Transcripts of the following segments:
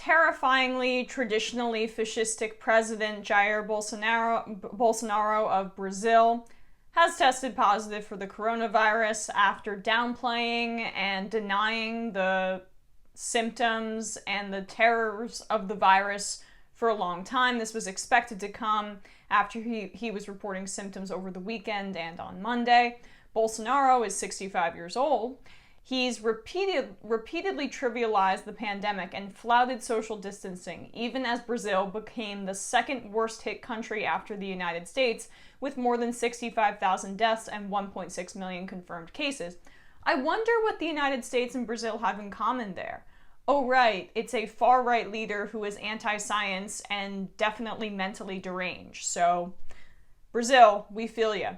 terrifyingly, traditionally fascistic president Jair Bolsonaro of Brazil has tested positive for the coronavirus after downplaying and denying the symptoms and the terrors of the virus for a long time. This was expected to come after he was reporting symptoms over the weekend and on Monday. Bolsonaro is 65 years old. He's repeatedly trivialized the pandemic and flouted social distancing, even as Brazil became the second worst hit country after the United States, with more than 65,000 deaths and 1.6 million confirmed cases. I wonder what the United States and Brazil have in common there. Oh right, it's a far-right leader who is anti-science and definitely mentally deranged. So, Brazil, we feel ya.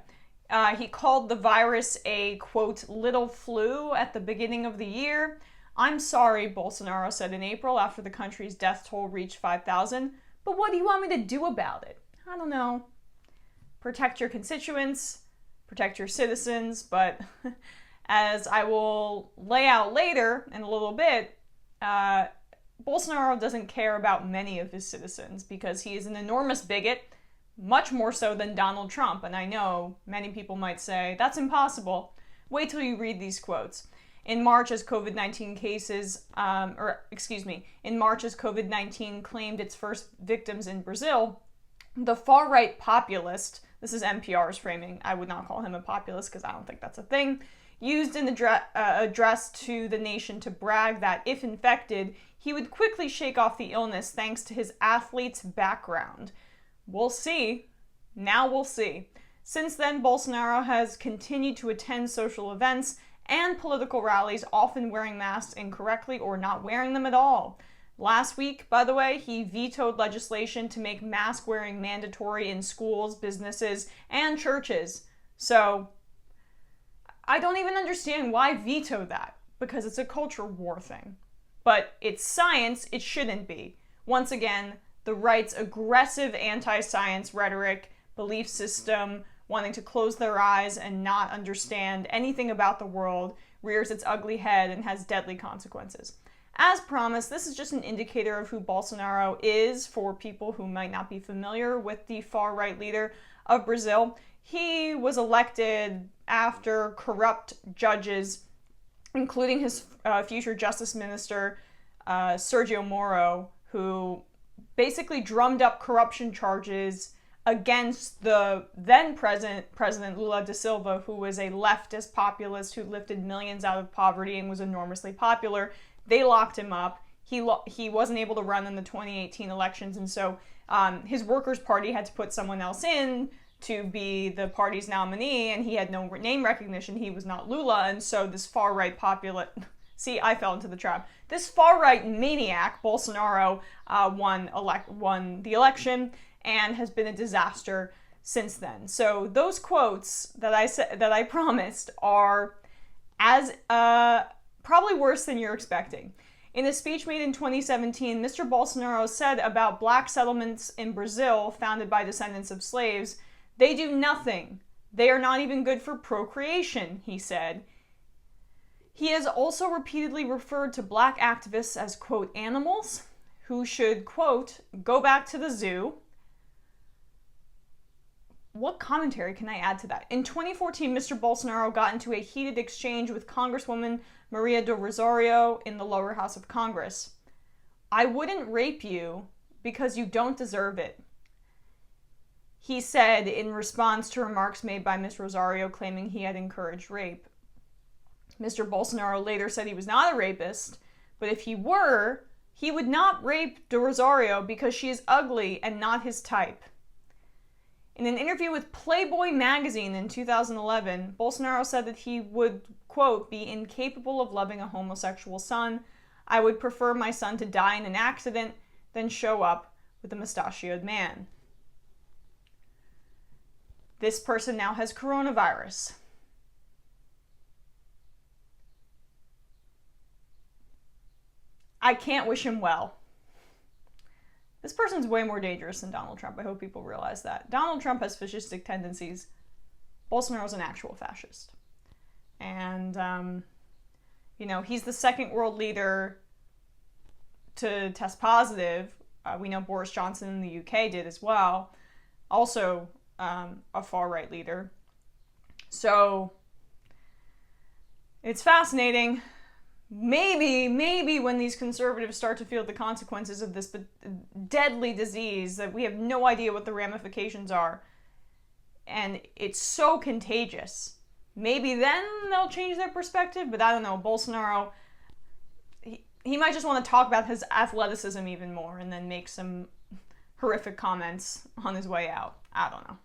He called the virus a, quote, little flu at the beginning of the year. I'm sorry, Bolsonaro said in April after the country's death toll reached 5,000. But what do you want me to do about it? I don't know. Protect your constituents, protect your citizens, but as I will lay out later in a little bit, Bolsonaro doesn't care about many of his citizens because he is an enormous bigot, much more so than Donald Trump. And I know many people might say, that's impossible. Wait till you read these quotes. In March, as COVID-19 claimed its first victims in Brazil, the far-right populist, this is NPR's framing, I would not call him a populist because I don't think that's a thing, used an address to the nation to brag that, if infected, he would quickly shake off the illness thanks to his athlete's background. We'll see. Now we'll see. Since then, Bolsonaro has continued to attend social events and political rallies, often wearing masks incorrectly or not wearing them at all. Last week, by the way, he vetoed legislation to make mask wearing mandatory in schools, businesses, and churches. So, I don't even understand why veto that, because it's a culture war thing. But it's science, it shouldn't be. Once again, the right's aggressive anti-science rhetoric, belief system, wanting to close their eyes and not understand anything about the world, rears its ugly head and has deadly consequences. As promised, this is just an indicator of who Bolsonaro is for people who might not be familiar with the far-right leader of Brazil. He was elected after corrupt judges, including his future justice minister, Sergio Moro, who basically drummed up corruption charges against the then President Lula da Silva, who was a leftist populist who lifted millions out of poverty and was enormously popular. They locked him up. He wasn't able to run in the 2018 elections, and so his Workers' Party had to put someone else in to be the party's nominee, and he had no name recognition. He was not Lula, and so this far-right populist... See, I fell into the trap. This far-right maniac, Bolsonaro, won the election and has been a disaster since then. So those quotes that I promised are as probably worse than you're expecting. In a speech made in 2017, Mr. Bolsonaro said about black settlements in Brazil founded by descendants of slaves, "They do nothing. They are not even good for procreation," he said. He has also repeatedly referred to black activists as, quote, animals, who should, quote, go back to the zoo. What commentary can I add to that? In 2014, Mr. Bolsonaro got into a heated exchange with Congresswoman Maria do Rosario in the lower house of Congress. "I wouldn't rape you because you don't deserve it," he said in response to remarks made by Ms. Rosario claiming he had encouraged rape. Mr. Bolsonaro later said he was not a rapist, but if he were, he would not rape de Rosario because she is ugly and not his type. In an interview with Playboy magazine in 2011, Bolsonaro said that he would, quote, be incapable of loving a homosexual son. "I would prefer my son to die in an accident than show up with a mustachioed man." This person now has coronavirus. I can't wish him well. This person's way more dangerous than Donald Trump. I hope people realize that. Donald Trump has fascistic tendencies. Bolsonaro's an actual fascist. And, he's the second world leader to test positive. We know Boris Johnson in the UK did as well. Also a far-right leader. So it's fascinating. Maybe when these conservatives start to feel the consequences of this deadly disease that we have no idea what the ramifications are, and it's so contagious, maybe then they'll change their perspective. But I don't know, Bolsonaro, he might just want to talk about his athleticism even more and then make some horrific comments on his way out. I don't know.